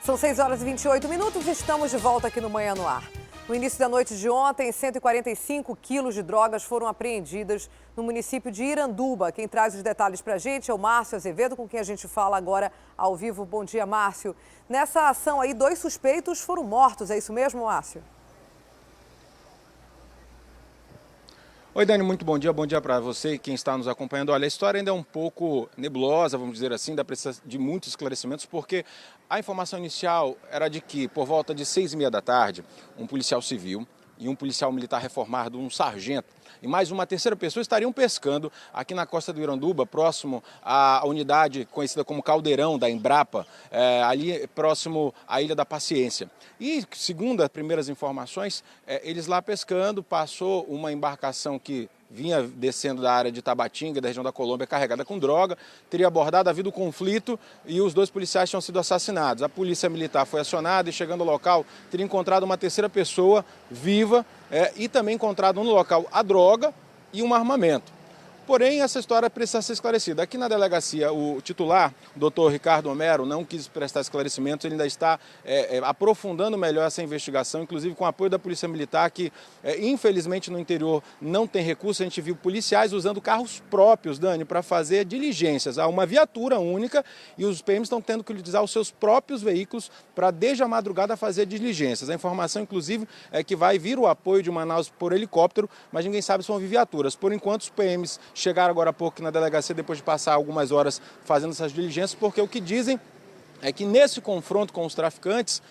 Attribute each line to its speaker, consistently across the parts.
Speaker 1: São 6 horas e 28 minutos e estamos de volta aqui no Manhã no Ar. No início da noite de ontem, 145 quilos de drogas foram apreendidas no município de Iranduba. Quem traz os detalhes para a gente é o Márcio Azevedo, com quem a gente fala agora ao vivo. Bom dia, Márcio. Nessa ação aí, 2 suspeitos foram mortos, é isso mesmo, Márcio?
Speaker 2: Oi, Dani, muito bom dia para você e quem está nos acompanhando. Olha, a história ainda é um pouco nebulosa, vamos dizer assim, ainda precisa de muitos esclarecimentos, porque a informação inicial era de que, por volta de 6h30 da tarde, um policial civil e um policial militar reformado, um sargento, e mais uma terceira pessoa estariam pescando aqui na costa do Iranduba, próximo à unidade conhecida como Caldeirão da Embrapa, ali próximo à Ilha da Paciência. E, segundo as primeiras informações, eles lá pescando, passou uma embarcação que vinha descendo da área de Tabatinga, da região da Colômbia, carregada com droga, teria abordado, havido conflito e os 2 policiais tinham sido assassinados. A polícia militar foi acionada e, chegando ao local, teria encontrado uma terceira pessoa viva e também encontrado no local a droga e um armamento. Porém, essa história precisa ser esclarecida. Aqui na delegacia, o titular, o doutor Ricardo Homero, não quis prestar esclarecimentos, ele ainda está aprofundando melhor essa investigação, inclusive com o apoio da Polícia Militar, que infelizmente no interior não tem recurso. A gente viu policiais usando carros próprios, Dani, para fazer diligências. Há uma viatura única e os PMs estão tendo que utilizar os seus próprios veículos para, desde a madrugada, fazer diligências. A informação, inclusive, é que vai vir o apoio de Manaus por helicóptero, mas ninguém sabe se vão vir viaturas. Por enquanto, os PMs chegaram agora há pouco na delegacia, depois de passar algumas horas fazendo essas diligências, porque o que dizem é que nesse confronto com os traficantes,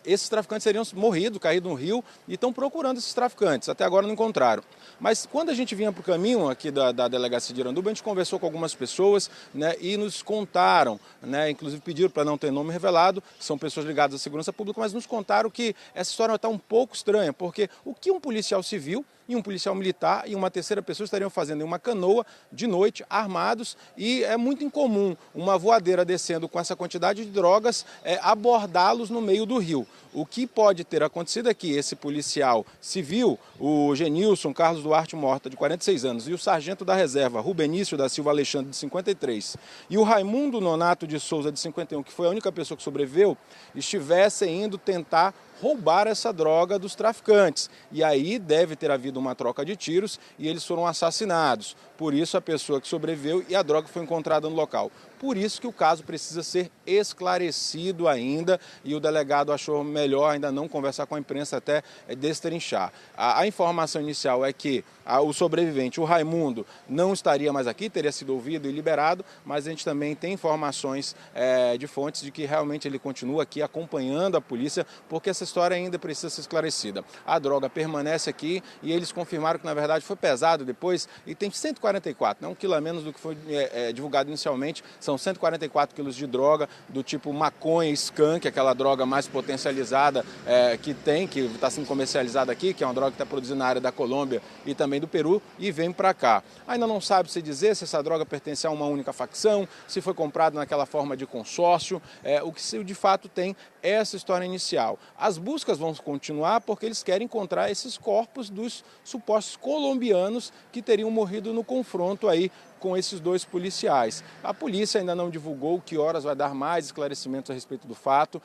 Speaker 2: esses traficantes teriam morrido, caído no rio, e estão procurando esses traficantes. Até agora não encontraram. Mas quando a gente vinha para o caminho aqui da delegacia de Iranduba, a gente conversou com algumas pessoas, né, e nos contaram, né, inclusive pediram para não ter nome revelado, são pessoas ligadas à segurança pública, mas nos contaram que essa história está um pouco estranha, porque o que um policial civil e um policial militar e uma terceira pessoa estariam fazendo em uma canoa de noite, armados, e é muito incomum uma voadeira descendo com essa quantidade de drogas abordá-los no meio do rio. O que pode ter acontecido é que esse policial civil, o Genilson Carlos Duarte Morta, de 46 anos, e o sargento da reserva, Rubenício da Silva Alexandre, de 53, e o Raimundo Nonato de Souza, de 51, que foi a única pessoa que sobreviveu, estivessem indo tentar roubar essa droga dos traficantes. E aí deve ter havido uma troca de tiros e eles foram assassinados. Por isso a pessoa que sobreviveu e a droga foi encontrada no local. Por isso que o caso precisa ser esclarecido ainda e o delegado achou melhor ainda não conversar com a imprensa até destrinchar. A informação inicial é que o sobrevivente, o Raimundo, não estaria mais aqui, teria sido ouvido e liberado, mas a gente também tem informações de fontes de que realmente ele continua aqui acompanhando a polícia, porque essa história ainda precisa ser esclarecida. A droga permanece aqui e eles confirmaram que na verdade foi pesado depois e tem 144, né, 1 quilo a menos do que foi divulgado inicialmente. São 144 quilos de droga do tipo maconha, skunk, aquela droga mais potencializada que está sendo comercializada aqui, que é uma droga que está produzida na área da Colômbia e também do Peru, e vem para cá. Ainda não sabe se dizer se essa droga pertence a uma única facção, se foi comprada naquela forma de consórcio. O que se de fato tem é essa história inicial. As buscas vão continuar porque eles querem encontrar esses corpos dos supostos colombianos que teriam morrido no confronto aí com esses 2 policiais. A polícia ainda não divulgou que horas vai dar mais esclarecimentos a respeito do fato.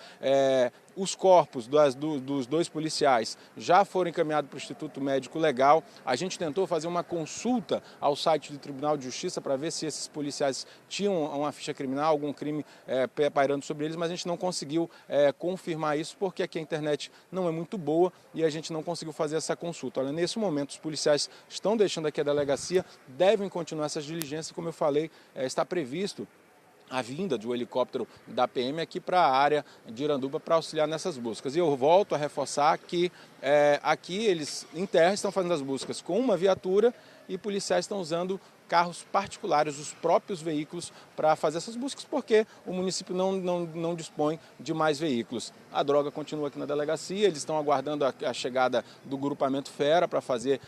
Speaker 2: Os corpos dos 2 policiais já foram encaminhados para o Instituto Médico Legal. A gente tentou fazer uma consulta ao site do Tribunal de Justiça para ver se esses policiais tinham uma ficha criminal, algum crime pairando sobre eles, mas a gente não conseguiu confirmar isso porque aqui a internet não é muito boa e a gente não conseguiu fazer essa consulta. Olha, nesse momento os policiais estão deixando aqui a delegacia, devem continuar essas diligências, como eu falei, está previsto a vinda de um helicóptero da PM aqui para a área de Iranduba para auxiliar nessas buscas. E eu volto a reforçar que aqui eles em terra estão fazendo as buscas com uma viatura e policiais estão usando carros particulares, os próprios veículos, para fazer essas buscas, porque o município não dispõe de mais veículos. A droga continua aqui na delegacia, eles estão aguardando a chegada do grupamento Fera para fazer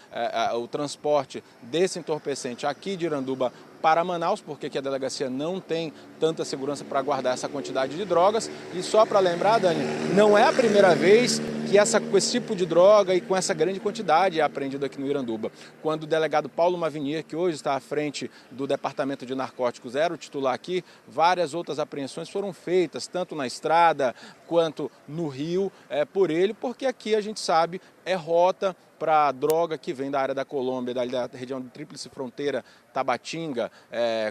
Speaker 2: o transporte desse entorpecente aqui de Iranduba para Manaus, porque aqui a delegacia não tem tanta segurança para guardar essa quantidade de drogas. E só para lembrar, Dani, não é a primeira vez que com esse tipo de droga e com essa grande quantidade é apreendido aqui no Iranduba. Quando o delegado Paulo Mavinier, que hoje está à frente do Departamento de Narcóticos, era o titular aqui, várias outras apreensões foram feitas, tanto na estrada quanto no rio, por ele, porque aqui a gente sabe é rota para droga que vem da área da Colômbia, da região de Tríplice Fronteira, Tabatinga,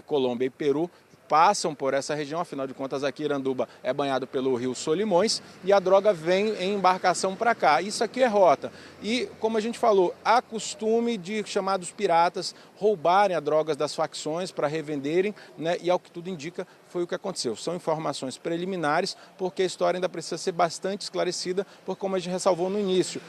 Speaker 2: Colômbia e Peru, passam por essa região, afinal de contas aqui Iranduba é banhado pelo rio Solimões e a droga vem em embarcação para cá. Isso aqui é rota. E, como a gente falou, há costume de chamados piratas roubarem as drogas das facções para revenderem, né? E ao que tudo indica foi o que aconteceu. São informações preliminares, porque a história ainda precisa ser bastante esclarecida, porque como a gente ressalvou no início,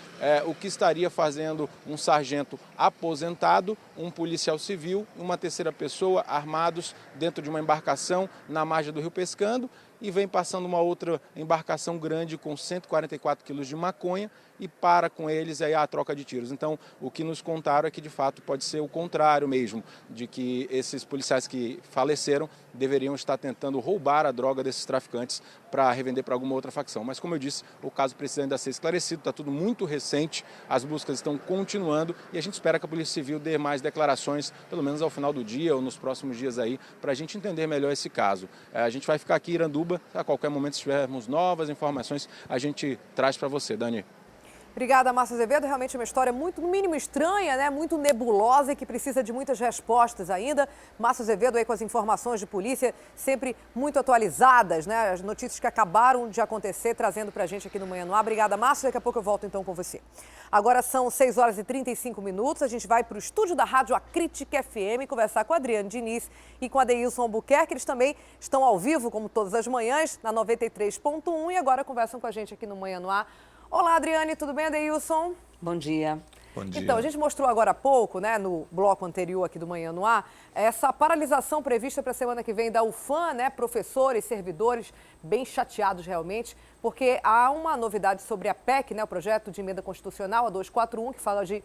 Speaker 2: o que estaria fazendo um sargento aposentado, um policial civil e uma terceira pessoa armados dentro de uma embarcação na margem do rio pescando, e vem passando uma outra embarcação grande com 144 quilos de maconha e para com eles aí a troca de tiros. Então, o que nos contaram é que, de fato, pode ser o contrário mesmo, de que esses policiais que faleceram deveriam estar tentando roubar a droga desses traficantes para revender para alguma outra facção. Mas, como eu disse, o caso precisa ainda ser esclarecido, está tudo muito recente, as buscas estão continuando e a gente espera que a Polícia Civil dê mais declarações, pelo menos ao final do dia ou nos próximos dias aí, para a gente entender melhor esse caso. A gente vai ficar aqui em Iranduba, a qualquer momento, se tivermos novas informações, a gente traz para você, Dani.
Speaker 1: Obrigada, Márcio Azevedo. Realmente é uma história muito, no mínimo, estranha, né? Muito nebulosa e que precisa de muitas respostas ainda. Márcio Azevedo aí com as informações de polícia sempre muito atualizadas, né? As notícias que acabaram de acontecer, trazendo pra gente aqui no Manhã no Ar. Obrigada, Márcio. Daqui a pouco eu volto então com você. Agora são 6 horas e 35 minutos. A gente vai para o estúdio da Rádio Acrítica FM conversar com a Adriane Diniz e com a Deilson Albuquerque. Eles também estão ao vivo, como todas as manhãs, na 93.1 e agora conversam com a gente aqui no Manhã no Ar. Olá, Adriane, tudo bem, Adeilson?
Speaker 3: Bom dia.
Speaker 2: Bom dia.
Speaker 1: Então, a gente mostrou agora há pouco, né, no bloco anterior aqui do Manhã no Ar, essa paralisação prevista para a semana que vem da UFAM, né, professores, servidores, bem chateados realmente, porque há uma novidade sobre a PEC, né, o projeto de emenda constitucional, a 241, que fala de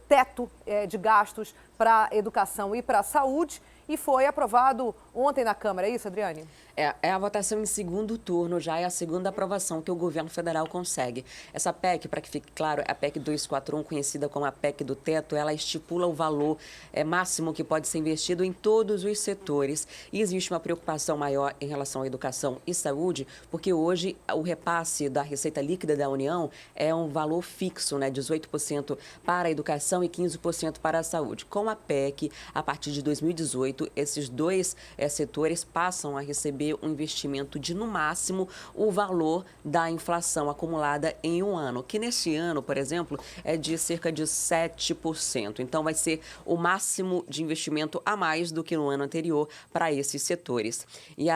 Speaker 1: teto de gastos para a educação e para a saúde, e foi aprovado ontem na Câmara, é isso, Adriane?
Speaker 3: É a votação em segundo turno, já é a segunda aprovação que o governo federal consegue. Essa PEC, para que fique claro, é a PEC 241, conhecida como a PEC do teto, ela estipula o valor máximo que pode ser investido em todos os setores. E existe uma preocupação maior em relação à educação e saúde, porque hoje o repasse da receita líquida da União é um valor fixo, né, 18% para a educação e 15% para a saúde. Com a PEC, a partir de 2018, esses dois setores passam a receber um investimento de, no máximo, o valor da inflação acumulada em um ano, que neste ano, por exemplo, é de cerca de 7%. Então, vai ser o máximo de investimento a mais do que no ano anterior para esses setores. E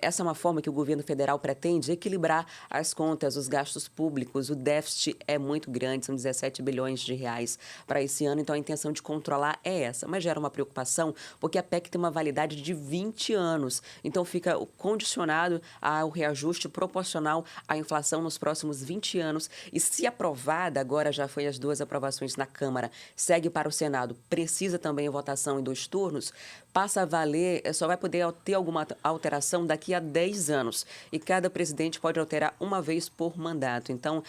Speaker 3: essa é uma forma que o governo federal pretende equilibrar as contas, os gastos públicos. O déficit é muito grande, são 17 bilhões de reais para esse ano, então a intenção de controlar é essa. Mas gera uma preocupação, porque a PEC tem uma validade de 20 anos, então fica condicionado ao reajuste proporcional à inflação nos próximos 20 anos. E se aprovada, agora já foi as duas aprovações na Câmara, segue para o Senado, precisa também a votação em 2 turnos, passa a valer, só vai poder ter alguma alteração daqui a 10 anos. E cada presidente pode alterar uma vez por mandato. Então,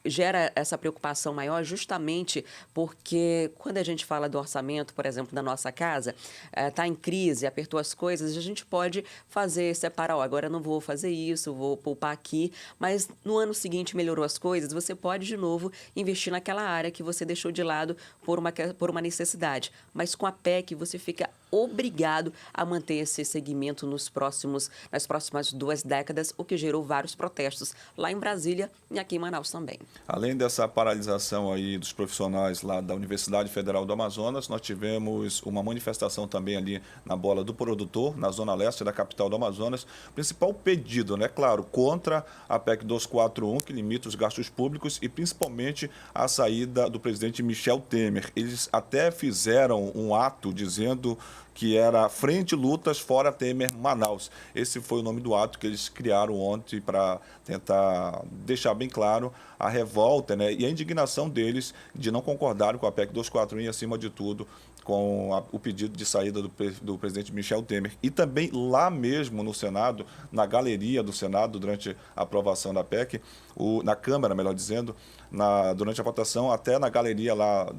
Speaker 3: gera essa preocupação maior justamente porque quando a gente fala do orçamento, por exemplo, da nossa casa, está em crise, apertou as coisas, a gente pode separar, agora eu não vou fazer isso, vou poupar aqui, mas no ano seguinte melhorou as coisas, você pode de novo investir naquela área que você deixou de lado por uma necessidade. Mas com a PEC você fica obrigado a manter esse segmento nas próximas 2 décadas, o que gerou vários protestos lá em Brasília e aqui em Manaus também.
Speaker 4: Além dessa paralisação aí dos profissionais lá da Universidade Federal do Amazonas, nós tivemos uma manifestação também ali na Bola do Produtor, na zona leste da capital do Amazonas. O principal pedido, né, claro, contra a PEC 241, que limita os gastos públicos e principalmente a saída do presidente Michel Temer. Eles até fizeram um ato dizendo que era Frente Lutas Fora Temer Manaus. Esse foi o nome do ato que eles criaram ontem para tentar deixar bem claro a revolta, né, e a indignação deles de não concordarem com a PEC 241 e, acima de tudo, com o pedido de saída do presidente Michel Temer. E também lá mesmo no Senado, na galeria do Senado, durante a aprovação da PEC, na Câmara, melhor dizendo, durante a votação, até na galeria lá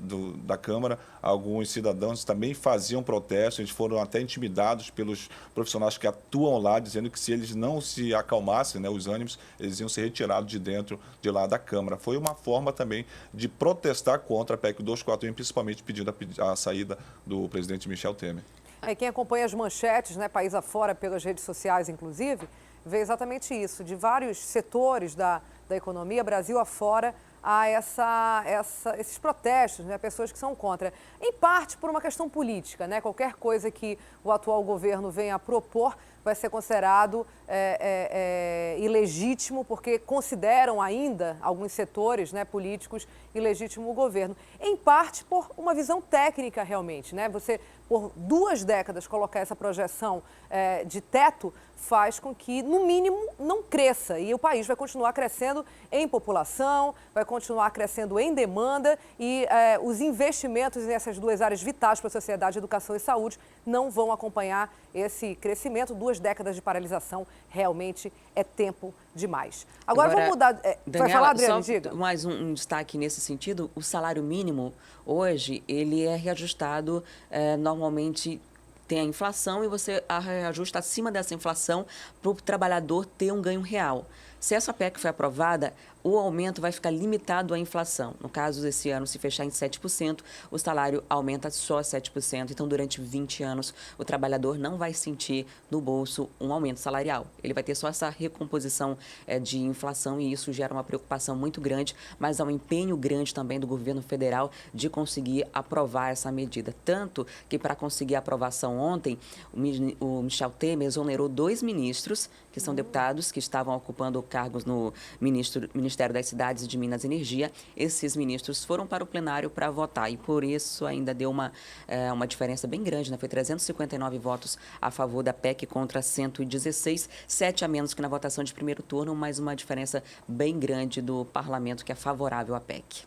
Speaker 4: da Câmara, alguns cidadãos também faziam protestos, eles foram até intimidados pelos profissionais que atuam lá, dizendo que se eles não se acalmassem, né, os ânimos, eles iam ser retirados de lá da Câmara. Foi uma forma também de protestar contra a PEC 241, principalmente pedindo a saída do presidente Michel Temer.
Speaker 1: Quem acompanha as manchetes, né, país afora, pelas redes sociais, inclusive, vê exatamente isso, de vários setores da economia, Brasil afora, a esses protestos, né, pessoas que são contra. Em parte por uma questão política, né? Qualquer coisa que o atual governo venha a propor vai ser considerado ilegítimo, porque consideram ainda, alguns setores, né, políticos, ilegítimo o governo. Em parte por uma visão técnica, realmente, né? Você, por 2 décadas, colocar essa projeção de teto faz com que, no mínimo, não cresça. E o país vai continuar crescendo em população, vai continuar crescendo em demanda e os investimentos nessas 2 áreas vitais para a sociedade, educação e saúde, não vão acompanhar esse crescimento. 2 décadas de paralisação realmente é tempo demais. Agora vamos mudar.
Speaker 3: Daniela,
Speaker 1: vai falar, Adriane? Diga.
Speaker 3: Mais um destaque nesse sentido: o salário mínimo hoje ele é reajustado normalmente. Tem a inflação e você reajusta acima dessa inflação para o trabalhador ter um ganho real. Se essa PEC foi aprovada, o aumento vai ficar limitado à inflação. No caso desse ano, se fechar em 7%, o salário aumenta só 7%. Então, durante 20 anos, o trabalhador não vai sentir no bolso um aumento salarial. Ele vai ter só essa recomposição de inflação e isso gera uma preocupação muito grande, mas há um empenho grande também do governo federal de conseguir aprovar essa medida. Tanto que, para conseguir a aprovação ontem, o Michel Temer exonerou 2 ministros, que são deputados, que estavam ocupando cargos no Ministério das Cidades e de Minas e Energia. Esses ministros foram para o plenário para votar e por isso ainda deu uma diferença bem grande, né? Foi 359 votos a favor da PEC contra 116, 7 a menos que na votação de primeiro turno, mas uma diferença bem grande do parlamento que é favorável à PEC.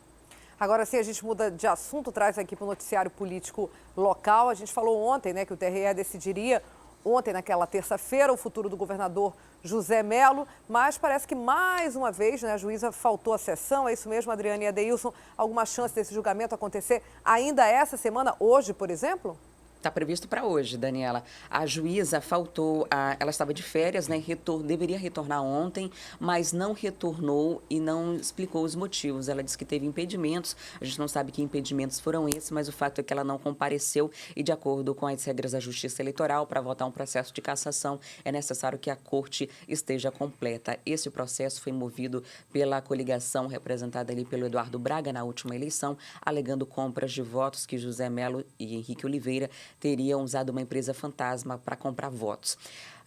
Speaker 1: Agora sim, a gente muda de assunto, traz aqui para o noticiário político local. A gente falou ontem, né, que o TRE decidiria ontem, naquela terça-feira, o futuro do governador José Mello, mas parece que mais uma vez, né, a juíza faltou à sessão. É isso mesmo, Adriane e Adeilson? Alguma chance desse julgamento acontecer ainda essa semana, hoje, por exemplo?
Speaker 3: Está previsto para hoje, Daniela. A juíza faltou, ela estava de férias, né? Deveria retornar ontem, mas não retornou e não explicou os motivos. Ela disse que teve impedimentos, a gente não sabe que impedimentos foram esses, mas o fato é que ela não compareceu e, de acordo com as regras da Justiça Eleitoral, para votar um processo de cassação, é necessário que a corte esteja completa. Esse processo foi movido pela coligação representada ali pelo Eduardo Braga na última eleição, alegando compras de votos que José Mello e Henrique Oliveira teriam usado uma empresa fantasma para comprar votos.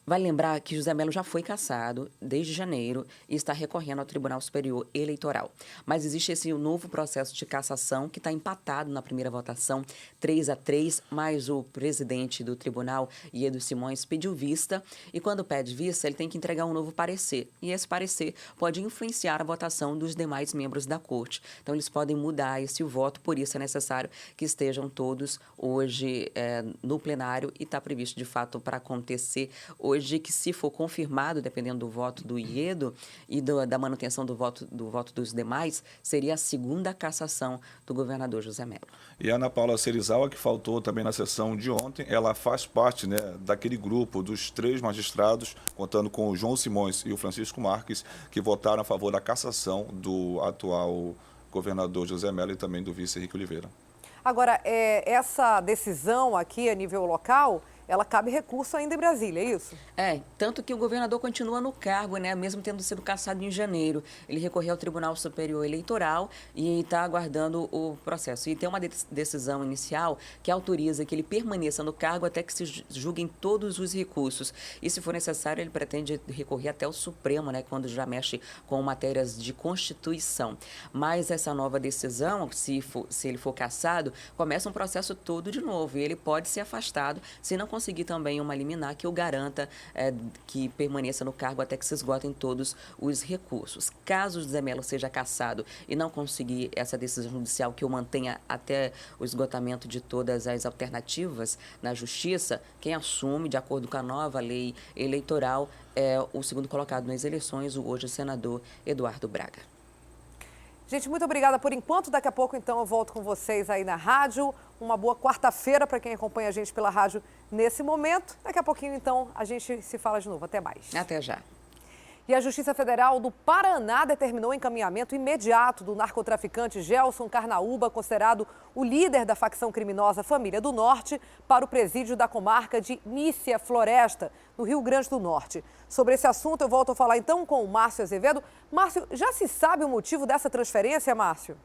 Speaker 3: Vale lembrar que José Mello já foi cassado desde janeiro e está recorrendo ao Tribunal Superior Eleitoral. Mas existe esse novo processo de cassação que está empatado na primeira votação, 3-3, mas o presidente do tribunal, Iedo Simões, pediu vista e quando pede vista, ele tem que entregar um novo parecer. E esse parecer pode influenciar a votação dos demais membros da corte. Então, eles podem mudar esse voto, por isso é necessário que estejam todos hoje no plenário e está previsto, de fato, para acontecer hoje, que se for confirmado, dependendo do voto do Iedo e da manutenção do voto dos demais, seria a segunda cassação do governador José Mello.
Speaker 4: E a Ana Paula Serizawa, que faltou também na sessão de ontem, ela faz parte, né, daquele grupo dos 3 magistrados, contando com o João Simões e o Francisco Marques, que votaram a favor da cassação do atual governador José Mello e também do vice Henrique Oliveira.
Speaker 1: Agora, essa decisão aqui a nível local, ela cabe recurso ainda em Brasília, é isso?
Speaker 3: Tanto que o governador continua no cargo, né, mesmo tendo sido cassado em janeiro. Ele recorreu ao Tribunal Superior Eleitoral e está aguardando o processo. E tem uma decisão inicial que autoriza que ele permaneça no cargo até que se julguem todos os recursos. E, se for necessário, ele pretende recorrer até o Supremo, né, quando já mexe com matérias de Constituição. Mas essa nova decisão, se ele for cassado, começa um processo todo de novo. E ele pode ser afastado se não conseguir conseguir também uma liminar que o garanta que permaneça no cargo até que se esgotem todos os recursos. Caso o José Mello seja cassado e não conseguir essa decisão judicial que o mantenha até o esgotamento de todas as alternativas na Justiça, quem assume, de acordo com a nova lei eleitoral, é o segundo colocado nas eleições, o hoje senador Eduardo Braga.
Speaker 1: Gente, muito obrigada por enquanto. Daqui a pouco, então, eu volto com vocês aí na rádio. Uma boa quarta-feira para quem acompanha a gente pela rádio nesse momento. Daqui a pouquinho, então, a gente se fala de novo. Até mais.
Speaker 3: Até já.
Speaker 1: E a Justiça Federal do Paraná determinou o encaminhamento imediato do narcotraficante Gelson Carnaúba, considerado o líder da facção criminosa Família do Norte, para o presídio da comarca de Nícia Floresta, no Rio Grande do Norte. Sobre esse assunto, eu volto a falar então com o Márcio Azevedo. Márcio, já se sabe o motivo dessa transferência, Márcio?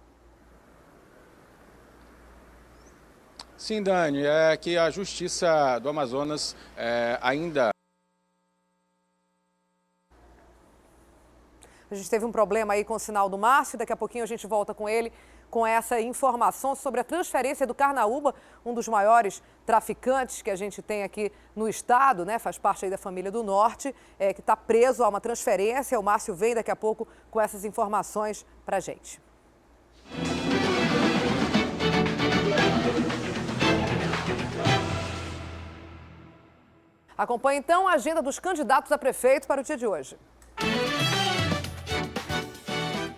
Speaker 2: Sim, Dani, é que a Justiça do Amazonas ainda...
Speaker 1: A gente teve um problema aí com o sinal do Márcio, daqui a pouquinho a gente volta com ele com essa informação sobre a transferência do Carnaúba, um dos maiores traficantes que a gente tem aqui no estado, né? Faz parte aí da Família do Norte, que está preso a uma transferência. O Márcio vem daqui a pouco com essas informações para a gente. Acompanhe então a agenda dos candidatos a prefeito para o dia de hoje.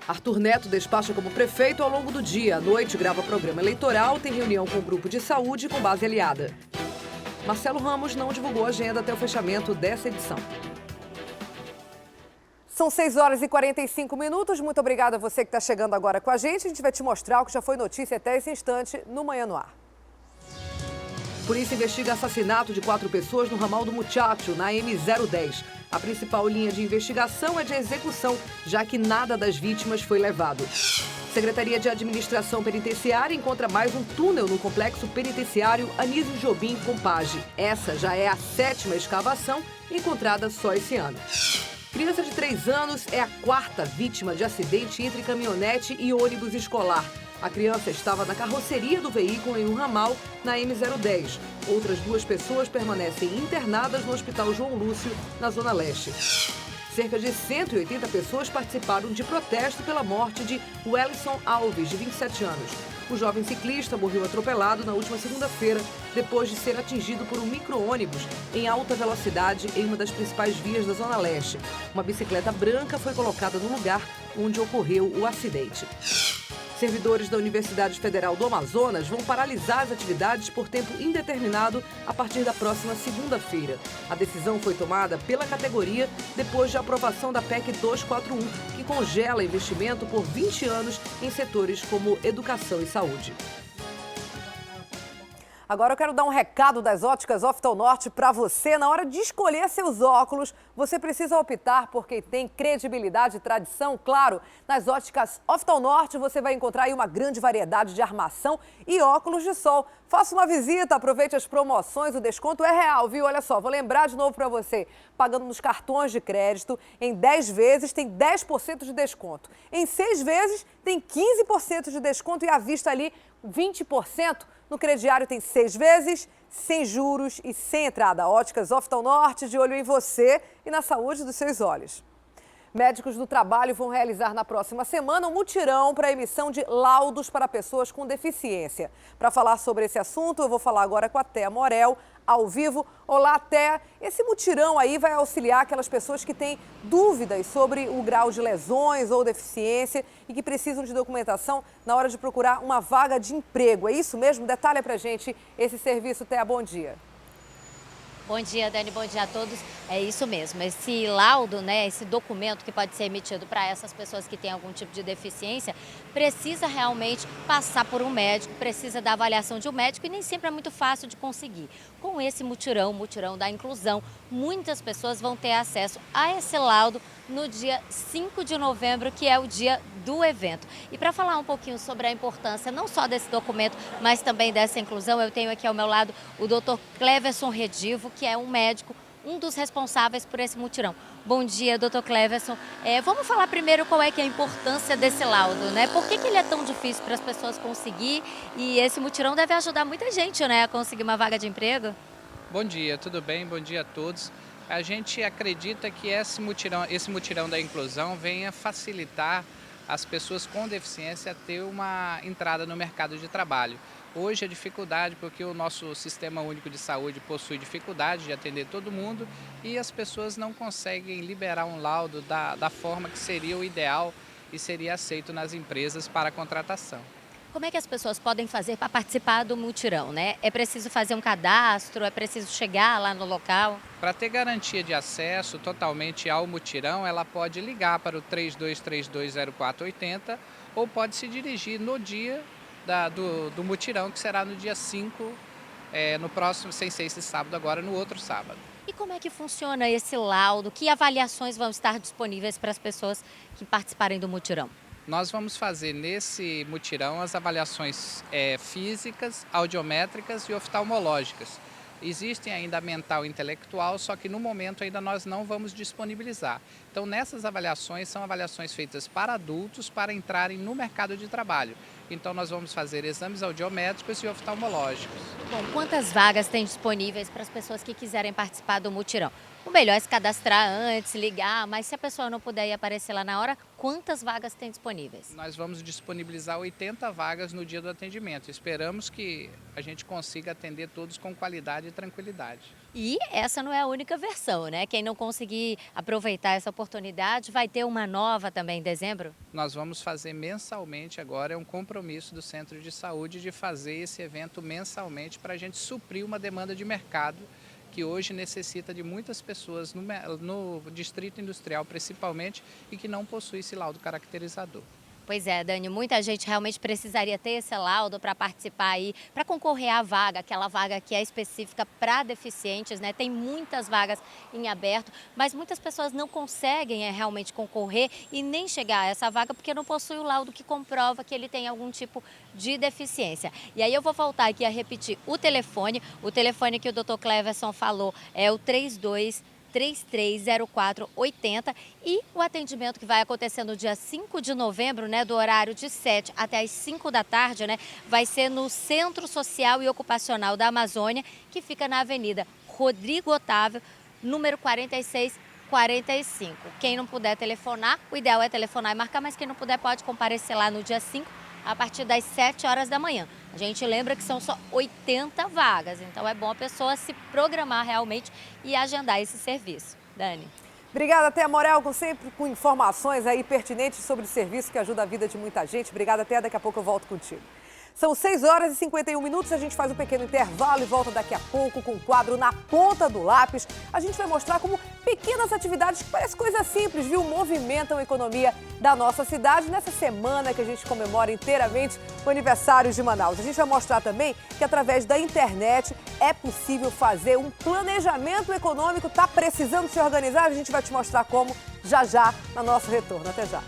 Speaker 1: Arthur Neto despacha como prefeito ao longo do dia. À noite, grava programa eleitoral, tem reunião com o grupo de saúde e com base aliada. Marcelo Ramos não divulgou a agenda até o fechamento dessa edição. São 6 horas e 45 minutos. Muito obrigada a você que está chegando agora com a gente. A gente vai te mostrar o que já foi notícia até esse instante no Manhã no Ar. Polícia investiga assassinato de 4 pessoas no ramal do Muchacho, na M010. A principal linha de investigação é de execução, já que nada das vítimas foi levado. Secretaria de Administração Penitenciária encontra mais um túnel no complexo penitenciário Anísio Jobim Compage. Essa já é a 7ª escavação encontrada só esse ano. Criança de 3 anos é a 4ª vítima de acidente entre caminhonete e ônibus escolar. A criança estava na carroceria do veículo em um ramal na M010. Outras 2 pessoas permanecem internadas no Hospital João Lúcio, na Zona Leste. Cerca de 180 pessoas participaram de protesto pela morte de Wellison Alves, de 27 anos. O jovem ciclista morreu atropelado na última segunda-feira, depois de ser atingido por um micro-ônibus em alta velocidade em uma das principais vias da Zona Leste. Uma bicicleta branca foi colocada no lugar onde ocorreu o acidente. Servidores da Universidade Federal do Amazonas vão paralisar as atividades por tempo indeterminado a partir da próxima segunda-feira. A decisão foi tomada pela categoria depois de aprovação da PEC 241, que congela investimento por 20 anos em setores como educação e saúde. Agora eu quero dar um recado das óticas Oftalnorte para você. Na hora de escolher seus óculos, você precisa optar por quem tem credibilidade e tradição. Claro, nas óticas Oftalnorte você vai encontrar aí uma grande variedade de armação e óculos de sol. Faça uma visita, aproveite as promoções, o desconto é real, viu? Olha só, vou lembrar de novo para você. Pagando nos cartões de crédito, em 10 vezes tem 10% de desconto. Em 6 vezes tem 15% de desconto e à vista ali 20%. No crediário tem 6 vezes, sem juros e sem entrada. Óticas Oftalnorte, de olho em você e na saúde dos seus olhos. Médicos do trabalho vão realizar na próxima semana um mutirão para a emissão de laudos para pessoas com deficiência. Para falar sobre esse assunto, eu vou falar agora com a Thea Morel, ao vivo. Olá, Thea. Esse mutirão aí vai auxiliar aquelas pessoas que têm dúvidas sobre o grau de lesões ou deficiência e que precisam de documentação na hora de procurar uma vaga de emprego. É isso mesmo? Detalha pra gente esse serviço, Thea. Bom dia.
Speaker 5: Bom dia, Dani. Bom dia a todos. É isso mesmo. Esse laudo, né, esse documento que pode ser emitido para essas pessoas que têm algum tipo de deficiência, precisa realmente passar por um médico, precisa da avaliação de um médico e nem sempre é muito fácil de conseguir. Com esse mutirão, o mutirão da inclusão, muitas pessoas vão ter acesso a esse laudo no dia 5 de novembro, que é o dia do evento. E para falar um pouquinho sobre a importância não só desse documento, mas também dessa inclusão, eu tenho aqui ao meu lado o Dr. Cleverson Redivo, que é um médico, um dos responsáveis por esse mutirão. Bom dia, Dr. Cleverson. Vamos falar primeiro qual é que é a importância desse laudo, né? Por que ele é tão difícil para as pessoas conseguir? E esse mutirão deve ajudar muita gente, né, a conseguir uma vaga de emprego?
Speaker 6: Bom dia, tudo bem? Bom dia a todos. A gente acredita que esse mutirão da inclusão venha facilitar as pessoas com deficiência a ter uma entrada no mercado de trabalho. Hoje a dificuldade, porque o nosso Sistema Único de Saúde possui dificuldade de atender todo mundo e as pessoas não conseguem liberar um laudo da forma que seria o ideal e seria aceito nas empresas para a contratação.
Speaker 5: Como é que as pessoas podem fazer para participar do mutirão, né? É preciso fazer um cadastro, é preciso chegar lá no local?
Speaker 6: Para ter garantia de acesso totalmente ao mutirão, ela pode ligar para o 32320480 ou pode se dirigir no dia do mutirão, que será no dia 5, no próximo, sem ser esse sábado agora, no outro sábado.
Speaker 5: E como é que funciona esse laudo? Que avaliações vão estar disponíveis para as pessoas que participarem do mutirão?
Speaker 6: Nós vamos fazer nesse mutirão as avaliações físicas, audiométricas e oftalmológicas. Existem ainda a mental e intelectual, só que no momento ainda nós não vamos disponibilizar. Então nessas avaliações são avaliações feitas para adultos para entrarem no mercado de trabalho. Então nós vamos fazer exames audiométricos e oftalmológicos.
Speaker 5: Bom, quantas vagas tem disponíveis para as pessoas que quiserem participar do mutirão? O melhor é se cadastrar antes, ligar, mas se a pessoa não puder ir aparecer lá na hora, quantas vagas tem disponíveis?
Speaker 6: Nós vamos disponibilizar 80 vagas no dia do atendimento. Esperamos que a gente consiga atender todos com qualidade e tranquilidade.
Speaker 5: E essa não é a única versão, né? Quem não conseguir aproveitar essa oportunidade vai ter uma nova também em dezembro?
Speaker 6: Nós vamos fazer mensalmente agora, é um compromisso do Centro de Saúde de fazer esse evento mensalmente para a gente suprir uma demanda de mercado que hoje necessita de muitas pessoas no Distrito Industrial principalmente e que não possui esse laudo caracterizador.
Speaker 5: Pois é, Dani, muita gente realmente precisaria ter esse laudo para participar aí, para concorrer à vaga, aquela vaga que é específica para deficientes, né? Tem muitas vagas em aberto, mas muitas pessoas não conseguem realmente concorrer e nem chegar a essa vaga porque não possui o laudo que comprova que ele tem algum tipo de deficiência. E aí eu vou voltar aqui a repetir o telefone que o Dr. Cleverson falou é o 330480 e o atendimento que vai acontecer no dia 5 de novembro, né, do horário de 7 até as 5 da tarde, né, vai ser no Centro Social e Ocupacional da Amazônia, que fica na Avenida Rodrigo Otávio, número 4645. Quem não puder telefonar, o ideal é telefonar e marcar, mas quem não puder pode comparecer lá no dia 5, a partir das 7 horas da manhã. A gente lembra que são só 80 vagas, então é bom a pessoa se programar realmente e agendar esse serviço. Dani.
Speaker 1: Obrigada, Thea Morel, sempre com informações aí pertinentes sobre o serviço que ajuda a vida de muita gente. Obrigada, Thea. Daqui a pouco eu volto contigo. São 6 horas e 51 minutos, a gente faz um pequeno intervalo e volta daqui a pouco com o quadro Na Ponta do Lápis. A gente vai mostrar como pequenas atividades que parecem coisas simples, viu? Movimentam a economia da nossa cidade nessa semana que a gente comemora inteiramente o aniversário de Manaus. A gente vai mostrar também que através da internet é possível fazer um planejamento econômico. Tá precisando se organizar? A gente vai te mostrar como já no nosso retorno. Até já.